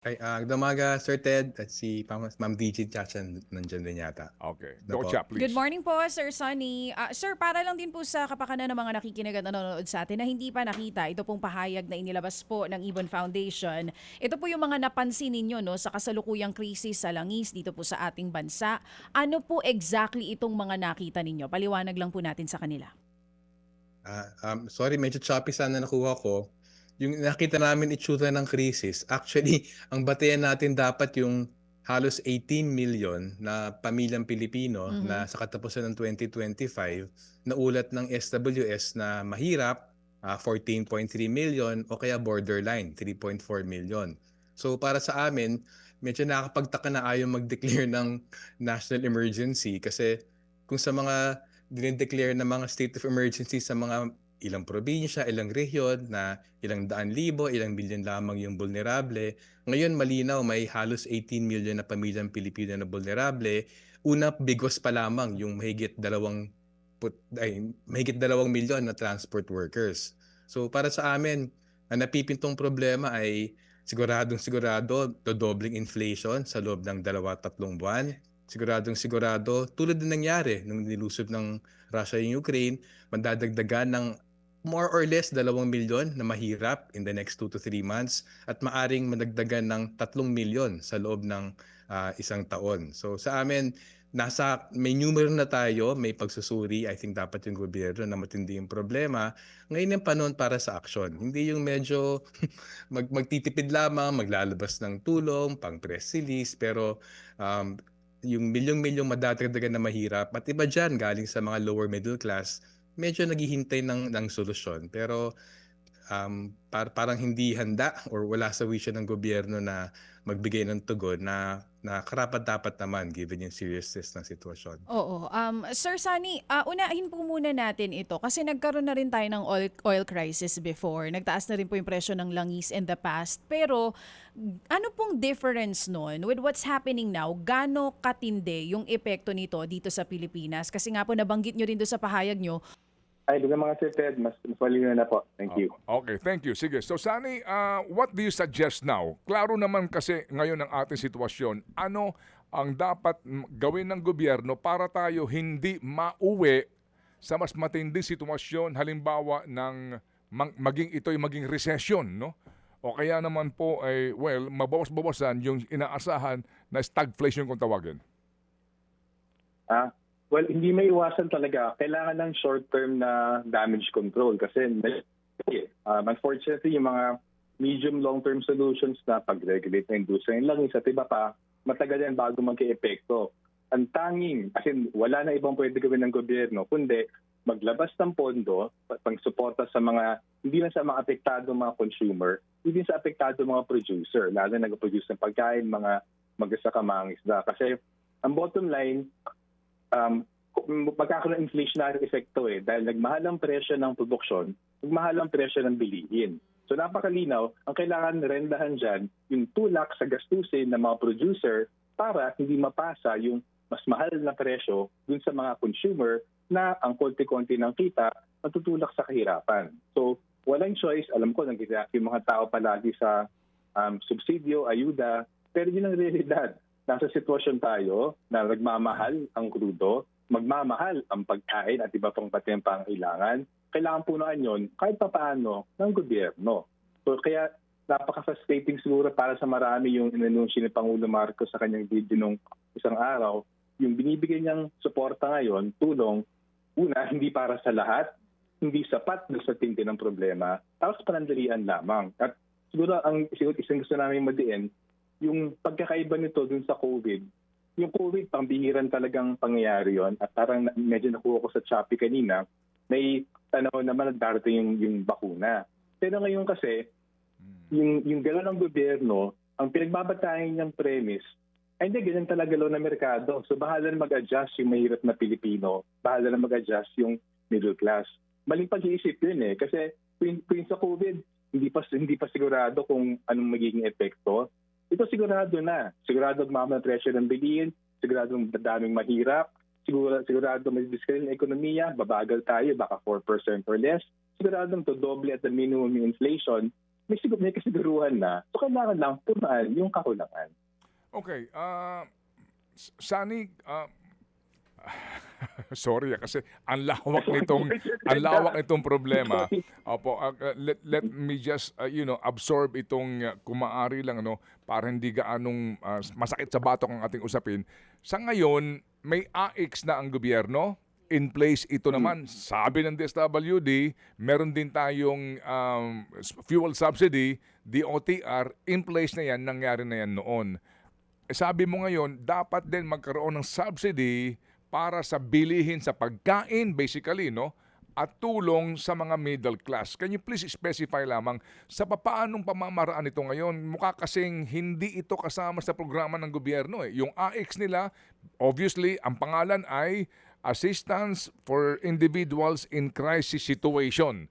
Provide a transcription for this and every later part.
Ay, umaga Sir Ted at si Ma'am DG Chacha nandiyan din yata. Okay. Na Go po. chat, Good please. morning po, Sir Sunny. Sir, para lang din po sa kapakanan ng mga nakikinig at nanonood sa atin na hindi pa nakita, ito pong pahayag na inilabas po ng Ibon Foundation. Ito po yung mga napansin ninyo no, sa kasalukuyang krisis sa langis dito po sa ating bansa. Ano po exactly itong mga nakita ninyo? Paliwanag lang po natin sa kanila. Sorry, medyo choppy sana nakuha ko. Yung nakita namin itsura ng krisis, actually, ang batayan natin dapat yung halos 18 million na pamilyang Pilipino na Mhm. sa katapusan ng 2025 na ulat ng SWS na mahirap, 14.3 million o kaya borderline, 3.4 million. So para sa amin, medyo nakakapagtaka na ayaw mag-declare ng national emergency kasi kung sa mga dinideclare na mga state of emergency sa mga ilang probinsya, ilang rehiyon na ilang daan libo, ilang milyon lamang yung vulnerable. Ngayon malinaw may halos 18 million na pamilyang Pilipino na vulnerable. Una, bigos pa lamang yung mahigit 2 milyon na transport workers. So para sa amin, ang napipintong problema ay siguradong sigurado dodobling inflation sa loob ng 2-3 buwan. Siguradong sigurado, tulad din nangyari nung nilusob ng Russia yung Ukraine, mandadagdagan ng more or less 2 milyon na mahirap in the next 2 to 3 months at maaring madagdagan ng 3 milyon sa loob ng isang taon. So sa amin, may numero na tayo, may pagsusuri. I think dapat yung gobyerno na matindi yung problema. Ngayon yung panahon para sa aksyon. Hindi yung medyo magtitipid lamang, maglalabas ng tulong, pang press release, pero um, yung milyong-milyong madadagdagan na mahirap at iba dyan galing sa mga lower middle class, medyo naghihintay ng solusyon. Pero parang hindi handa or wala sa wisyo ng gobyerno na magbigay ng tugon na karapat-dapat naman given yung seriousness ng sitwasyon. Oo. Sir Sunny, unahin po muna natin ito kasi nagkaroon na rin tayo ng oil crisis before. Nagtaas na rin po yung presyo ng langis in the past. Pero ano pong difference nun with what's happening now? Gaano katindi yung epekto nito dito sa Pilipinas? Kasi nga po nabanggit nyo rin doon sa pahayag nyo. Ay, doon mga Sir Ted, mas malinaw na po. Thank you. Okay, thank you. Sige. So, Sunny, what do you suggest now? Klaro naman kasi ngayon ang ating sitwasyon. Ano ang dapat gawin ng gobyerno para tayo hindi mauwi sa mas matinding sitwasyon, halimbawa ng maging recession, no? O kaya naman po ay, well, mabawas-bawasan yung inaasahan na stagflation kung tawagin. Well, hindi may iwasan talaga. Kailangan ng short-term na damage control kasi unfortunately, yung mga medium long-term solutions na pag-regulate ng industriya ng langis at iba pa, matagal yan bago mag-e-epekto. Ang tanging, kasi wala na ibang pwede gawin ng gobyerno, kundi maglabas ng pondo pang-suporta sa mga, hindi na sa mga apektado mga consumer, hindi sa apektado mga producer, lalo na nag-produce ng pagkain, mga mag-asaka, mga isda. Kasi ang bottom line, magkakaroon ng inflationary epekto dahil nagmahal ang presyo ng produksyon, nagmahal ang presyo ng bilihin. So napakalinaw, ang kailangan rendahan dyan yung tulak sa gastusin ng mga producer para hindi mapasa yung mas mahal na presyo dun sa mga consumer na ang konti-konti ng kita matutulak sa kahirapan. So walang choice, alam ko nag-react yung mga tao palagi sa subsidio, ayuda, pero yun ang realidad. Nasa sitwasyon tayo na nagmamahal ang krudo, magmamahal ang pagkain at iba pang pati ang pangailangan. Kailangan punuan yon kahit papaano ng gobyerno. So kaya napaka-frustrating siguro para sa marami yung inanunsyo ni Pangulo Marcos sa kanyang video nung isang araw. Yung binibigay niyang suporta ngayon, tulong, una, hindi para sa lahat, hindi sapat sa tindi ng problema, tapos panandalian lamang. At siguro ang isang gusto namin madiin, yung pagkakaiba nito dun sa COVID, yung COVID, pangbihiran talagang pangyayari yon at parang medyo nakuha ko sa choppy kanina, may tanaw naman na darating yung bakuna. Pero ngayon kasi, yung gano'n ng gobyerno, ang pinagbabatayan niyang premise, ay hindi, ganyan talaga lo na merkado. So bahala na mag-adjust yung mahirap na Pilipino, bahala na mag-adjust yung middle class. Maling pag-iisip yun kasi kung sa COVID, hindi pa sigurado kung anong magiging epekto. Ito sigurado na. Sigurado magmamahal presyo ng bilihin, sigurado daming mahirap, sigurado may diskal ng ekonomiya, babagal tayo, baka 4% or less. Sigurado to doble at the minimum yung inflation. may kasiguruhan na. So kailangan lang punaan yung kakulangan. Okay, Sunny, sorry kasi ang lawak nitong problema. Opo, let me just absorb itong kung maaari lang para hindi gaanong masakit sa batok ang ating usapin. Sa ngayon, may AX na ang gobyerno. In place ito naman, sabi ng DSWD, meron din tayong fuel subsidy, DOTR, in place na yan, nangyari na yan noon. Sabi mo ngayon, dapat din magkaroon ng subsidy para sa bilihin sa pagkain, basically, at tulong sa mga middle class. Can you please specify lamang sa paanong pamamaraan ito ngayon? Mukha kasing hindi ito kasama sa programa ng gobyerno. Yung AX nila, obviously, ang pangalan ay Assistance for Individuals in Crisis Situation.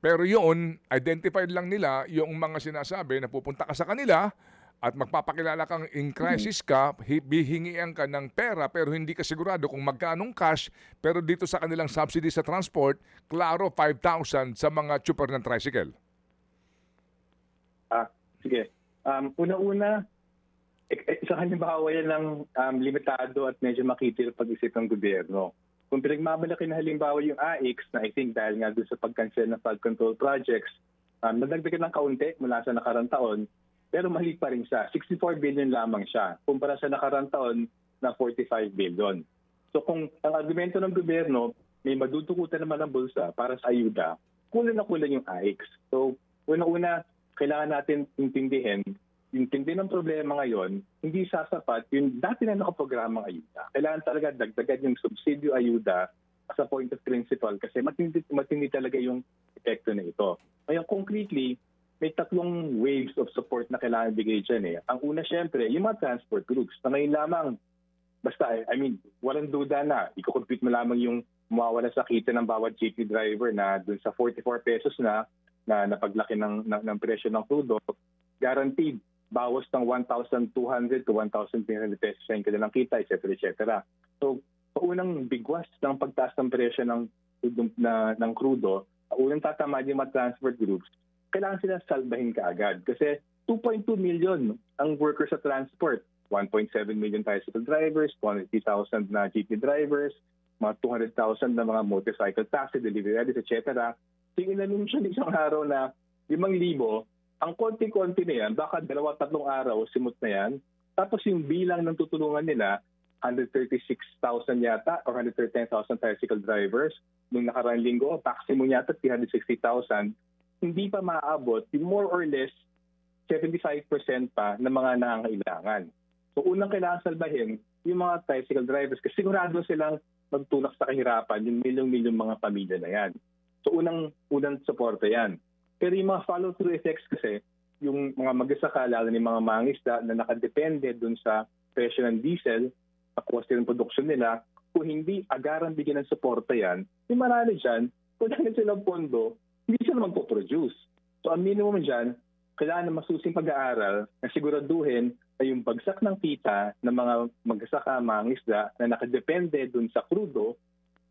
Pero yun, identified lang nila yung mga sinasabi na pupunta ka sa kanila at magpapakilala kang in crisis ka, hihingian ka ng pera pero hindi ka sigurado kung magkanong cash, pero dito sa kanilang subsidy sa transport, klaro 5,000 sa mga chuper ng tricycle. Sige. Una-una, isang halimbawa yan ng limitado at medyo makitil pag-isip ng gobyerno. Kung pinagmamalaki na halimbawa yung AX na I think dahil nga doon sa pag-cancel ng flood control projects, nadagdagan ng kaunti mula sa nakarang taon, pero maliit pa rin siya. 64 billion lamang siya kumpara sa nakarang taon na 45 billion. So kung ang argumento ng gobyerno, may madudukutan naman ang bulsa para sa ayuda, kulang na kulang yung AX. So una-una, kailangan natin intindihin, yung tindi ng problema ngayon, hindi sasapat yung dati na nakaprogramang ayuda. Kailangan talaga dagdagan yung subsidio ayuda as a point of principle kasi matindi talaga yung epekto na ito. Ngayon, concretely, may tatlong waves of support na kailangan bigay dyan. Ang una, syempre, yung mga transport groups. Na ngayon lamang, basta, walang duda na, i-compute mo lamang yung mawawala sa kita ng bawat jeepney driver na dun sa 44 pesos na napaglaki ng presyo ng crudo, guaranteed, bawas ng 1,200 to 1,300 pesos sa kanilang kita, etc. So, paunang bigwas ng pagtaas ng presyo ng crudo, unang tatamad yung mga transport groups, kailangan sila salbahin kaagad. Kasi 2.2 million ang workers sa transport. 1.7 million tricycle drivers, 200,000 na jeepney drivers, mga 200,000 na mga motorcycle taxi, delivery riders, etc. Tingnan siya ng isang araw na 5,000, ang konti-konti na yan, baka 2-3 araw, simot na yan. Tapos yung bilang ng tutulungan nila, 136,000 yata or 113,000 tricycle drivers. Nung nakaraang linggo, maximum yata 360,000. Hindi pa maaabot yung more or less 75% pa ng mga nangangailangan. So unang kailangan salbahin yung mga tricycle drivers kasi sigurado silang magtulak sa kahirapan yung milyong-milyong mga pamilya na yan. So unang suporta yan. Pero yung mga follow-through effects kasi, yung mga magsasaka, lalo ng mga mangisda na nakadepende dun sa presyo ng diesel, sa cost ng produksyon nila, kung hindi agarang bigyan ng suporta yan, yung marami dyan, kung lang silang pondo, hindi sila magpo-produce. So ang minimum dyan, kailangan na masusing pag-aaral na siguraduhin na yung bagsak ng kita ng mga magsasaka, mangisda na nakadepende dun sa crudo,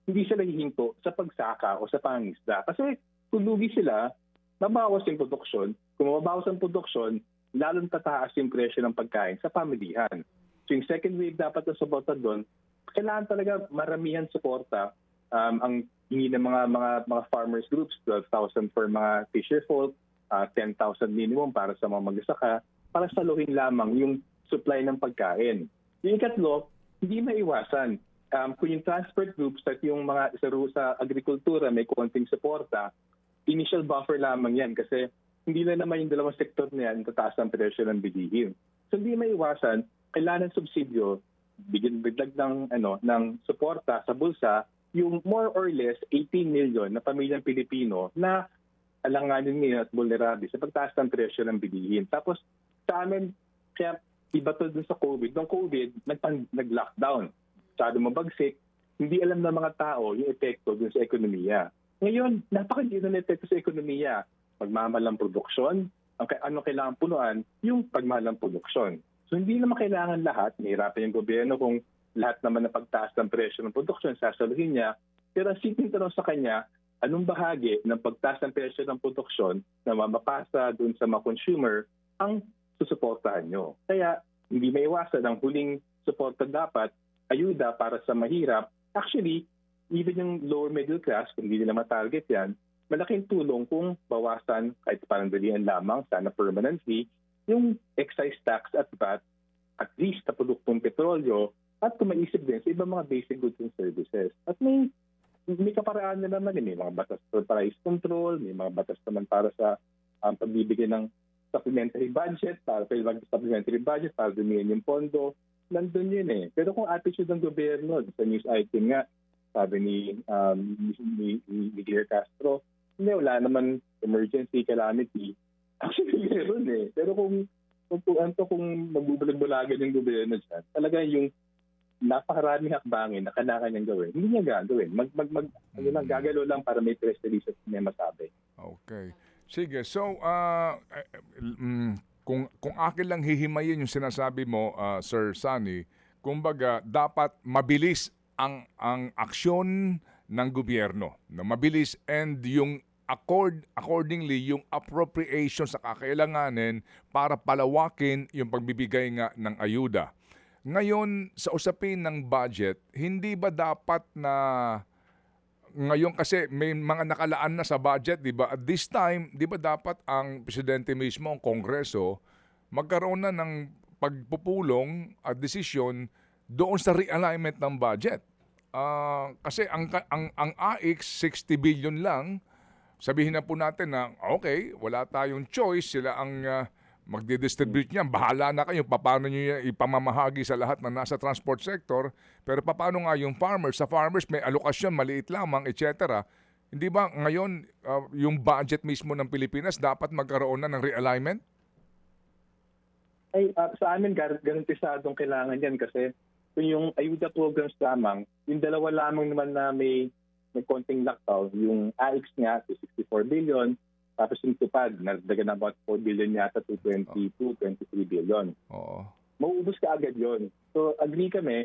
hindi sila hihinto sa pagsaka o sa pangisda. Kasi kung lugi sila, mabawas yung produksyon. Kung mabawas ang produksyon, lalong tataas yung presyo ng pagkain sa pamilihan. So yung second wave dapat na suporta doon, kailangan talaga maramihan suporta. Ang hingi ng mga farmers groups, 12,000 for mga fisher folk, 10,000 minimum para sa mga magsasaka, para saluhin lamang yung supply ng pagkain. Yung ikatlo, hindi maiwasan. Kung yung transport groups at yung mga sa agrikultura may konting suporta, initial buffer lamang yan kasi hindi na naman yung dalawang sektor na yan tataas ang presyo ng bilihin. So hindi maiwasan, kailangan ng subsidyo, biglag ng suporta sa bulsa yung more or less 18 million na pamilyang Pilipino na alanganin ngayon at vulnerable sa pagtaas ng presyo ng bilihin. Tapos sa amin, kaya iba to dun sa COVID. Nung COVID, nag-lockdown. Masyado mabagsik, hindi alam ng mga tao yung epekto dun sa ekonomiya. Ngayon, napakaliit na epekto sa ekonomiya. Pagmamahal ng produksyon, ano kailangan punuan? Yung pagmahal ng produksyon. So hindi naman kailangan lahat. Nahirapan yung gobyerno kung lahat naman na pagtaas ng presyo ng produksyon, sasaluhin niya. Pero ang simpleng tanong sa kanya, anong bahagi ng pagtaas ng presyo ng produksyon na mapapasa doon sa mga consumer ang susuportahan nyo. Kaya hindi maiwasan ang huling suporta dapat, ayuda para sa mahirap. Actually, even yung lower middle class, kung hindi nila matarget yan, malaking tulong kung bawasan kahit parang dalian lamang, sana permanently, yung excise tax at VAT, at least sa produktong petrolyo, at kumaisip din sa ibang mga basic goods and services. At may kaparaan na naman, may mga batas for price control, may mga batas naman para sa pagbibigay ng supplementary budget, para supplementary budget, para dumihan yung pondo. Nandun yun eh. Pero kung attitude ng gobyerno, sa news item nga, sabi ni Miguel Castro, hindi, wala naman emergency, calamity. Actually, meron eh. Pero kung magbubulag-bulagan yung gobyerno dyan, talaga yung napakaraming hakbangin na kailangan niyang gawin, hindi niya gagawin. Gagalo lang para may press release at may masabi. Okay. Sige, so kung akin lang hihimayin yung sinasabi mo, Sir Sunny, kumbaga dapat mabilis ang aksyon ng gobyerno, na mabilis, and yung accordingly yung appropriation sa kakailanganin para palawakin yung pagbibigay nga ng ayuda. Ngayon, sa usapin ng budget, hindi ba dapat na ngayon kasi may mga nakalaan na sa budget, di ba? At this time, di ba dapat ang presidente mismo, ang Kongreso, magkaroon na ng pagpupulong at desisyon doon sa realignment ng budget? Kasi ang AIX 60 billion lang, sabihin na po natin na okay, wala tayong choice, sila ang magdidistribute niyan. Bahala na kayo paano niyo ipamamahagi sa lahat na nasa transport sector. Pero paano nga yung farmers? Sa farmers may alokasyon, maliit lamang, etc. Hindi ba ngayon yung budget mismo ng Pilipinas dapat magkaroon na ng realignment? Ay, sa amin, garantisadong kailangan yan kasi kung yung ayuda programs lamang, yung dalawa lamang naman na may konting lockdown, yung AIX nga, 64 billion, tapos yung tupad, nagdagan na about 4 billion yata to 22, 23 billion. Oo. Mauubos ka agad yon. So, agree kami,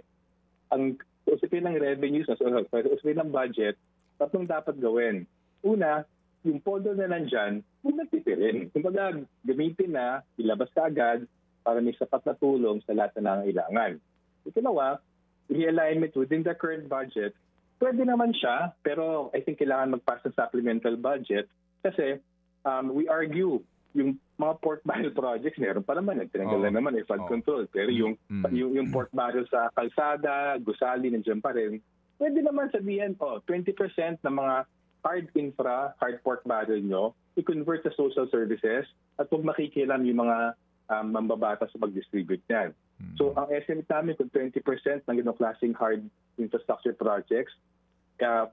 ang usapin ng revenues, usapin ng budget, tatlong dapat gawin. Una, yung pondo na nandyan, huwag nagtitirin. Kumbaga, gamitin na, ilabas ka agad para may sapat na tulong sa lahat na nangailangan. Ikalawa, realignment within the current budget, pwede naman siya, pero I think kailangan mag-pass ng supplemental budget kasi we argue yung mga pork barrel projects, meron pa naman, nagtinanggal na naman, flood control. Pero yung pork barrel sa kalsada, gusali, nandiyan pa rin. Pwede naman sabihin, 20% ng mga hard infra, hard pork barrel nyo, i-convert sa social services at huwag makikialam yung mga mambabata sa pag-distribute niyan. So, ang estimate namin kung 20% ng ganong klaseng hard infrastructure projects,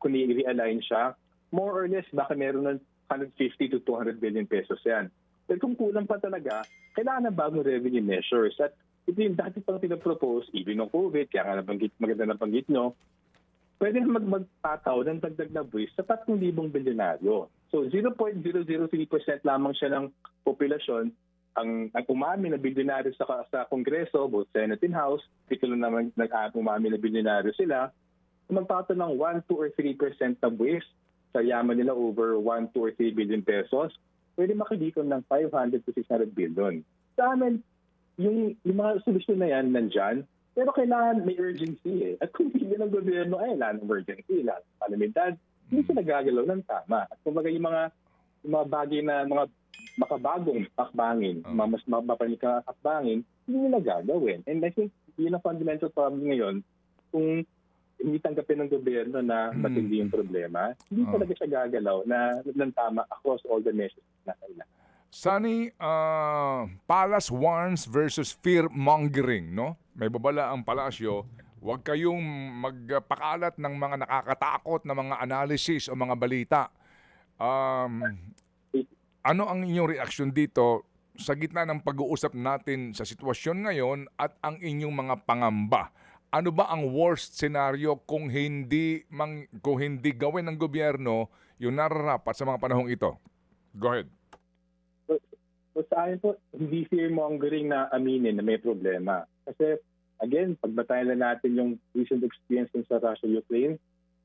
kung i-realign siya, more or less, baka meron ng 150 to 200 billion pesos yan. Pero kung kulang pa talaga, kailangan ng bagong revenue measures. At ito yung dati pang pinapropose, even ng COVID, kaya nga maganda na banggit nyo, pwede na magpataw ng dagdag na buwis sa 3,000 bilyonaryo. So 0.003% lamang siya ng populasyon ang umami na bilyonaryo sa Kongreso, both Senate and House, pitulo naman umami na bilyonaryo sila, magpataw ng 1, 2, or 3% na buwis sa yaman nila over 1, 2, or 3 billion pesos, pwede makalikom ng 500 to 600 billion. Sa amin, yung mga solusyon na yan nandyan, pero kailangan may urgency eh. At kung hindi ng gobyerno, wala ng urgency, wala ng kalamidad, hindi sila gagalaw ng tama. At kumbaga yung mga bagay na mga makabagong hakbangin, mas mapapanikang hakbangin, hindi nila gagawin. And I think yun ang fundamental problem ngayon, kung hindi tanggapin ng gobyerno na matindi yung problema, hindi talaga siya gagalaw na ng tama across all the measures na kailangan. Sunny, Palace warns versus fear-mongering, no? May babala ang palasyo, huwag kayong magpakalat ng mga nakakatakot na mga analysis o mga balita. Ano ang inyong reaksyon dito sa gitna ng pag-uusap natin sa sitwasyon ngayon at ang inyong mga pangamba? Ano ba ang worst scenario kung hindi gawin ng gobyerno yung nararapat sa mga panahong ito? Go ahead. So sa akin po, hindi fear-mongering na aminin na may problema. Kasi again, pagbatayan na natin yung recent experience sa Russia-Ukraine,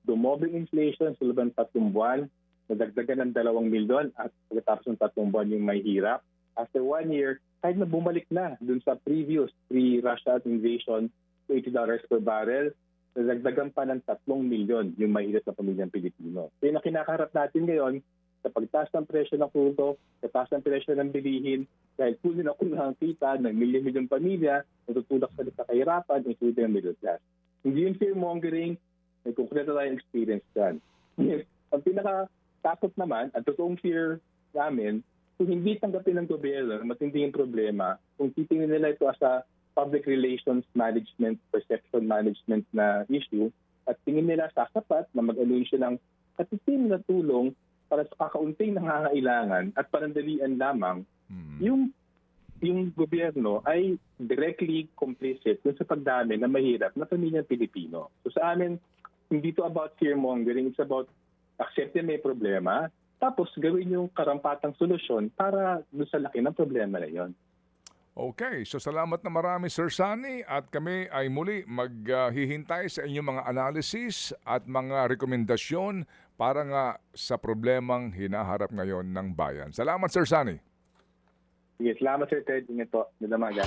dumobling inflation sa loob ng 3 buwan, nadagdagan ng 2 milyon at pagkatapos ng 3 buwan yung may hirap. After 1 year, kahit na bumalik na dun sa previous pre-Russia invasion to $80 per barrel, nadagdagan pa ng 3 milyon yung mahirap na pamilyang Pilipino. So yung kinakaharap natin ngayon, sa pagtaas ng presyo ng krudo, sa taas ng presyo ng bilihin, dahil puno na kulang ang kita ng milyon-milyong pamilya, natutulak sa kahirapan, including ang middle class. Hindi yung fear-mongering, may konkreto tayong experience dyan. Ang pinaka-takot naman, at totoong fear namin, kung hindi tanggapin ng gobyerno, matindi yung problema, kung titingin nila ito as a public relations management, perception management na issue, at tingin nila sasapat na mag-anunsyo ng katitim na tulong para sa kakaunting nangangailangan at panandalian lamang, yung gobyerno ay directly complicit dun sa pagdami na mahirap na pamilyang Pilipino. So sa amin, hindi to about fear-mongering, it's about accepting may problema, tapos gawin yung karampatang solusyon para doon sa laki ng problema na yon. Okay, so salamat na marami Sir Sunny at kami ay muli maghihintay sa inyong mga analysis at mga rekomendasyon para nga sa problemang hinaharap ngayon ng bayan. Salamat Sir Sunny. Sige, salamat Sir Ted. Ingat po. Nilamaga.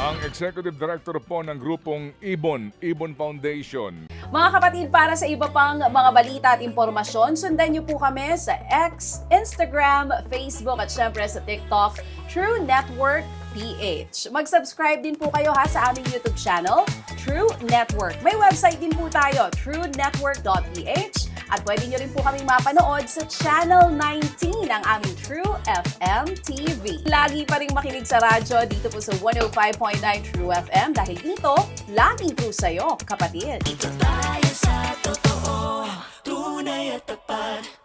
Ang Executive Director po ng grupong Ibon Foundation. Mga kapatid, para sa iba pang mga balita at impormasyon, sundan niyo po kami sa X, Instagram, Facebook at syempre sa TikTok, True Network PH. Mag-subscribe din po kayo ha sa aming YouTube channel, True Network. May website din po tayo, truenetwork.ph, at pwede niyo rin po kaming mapanood sa Channel 19 ng aming True FM TV. Lagi pa rin makinig sa radyo dito po sa 105.9 True FM dahil dito, laging true sa'yo, kapatid. Tayo sa totoo, tunay at tapat.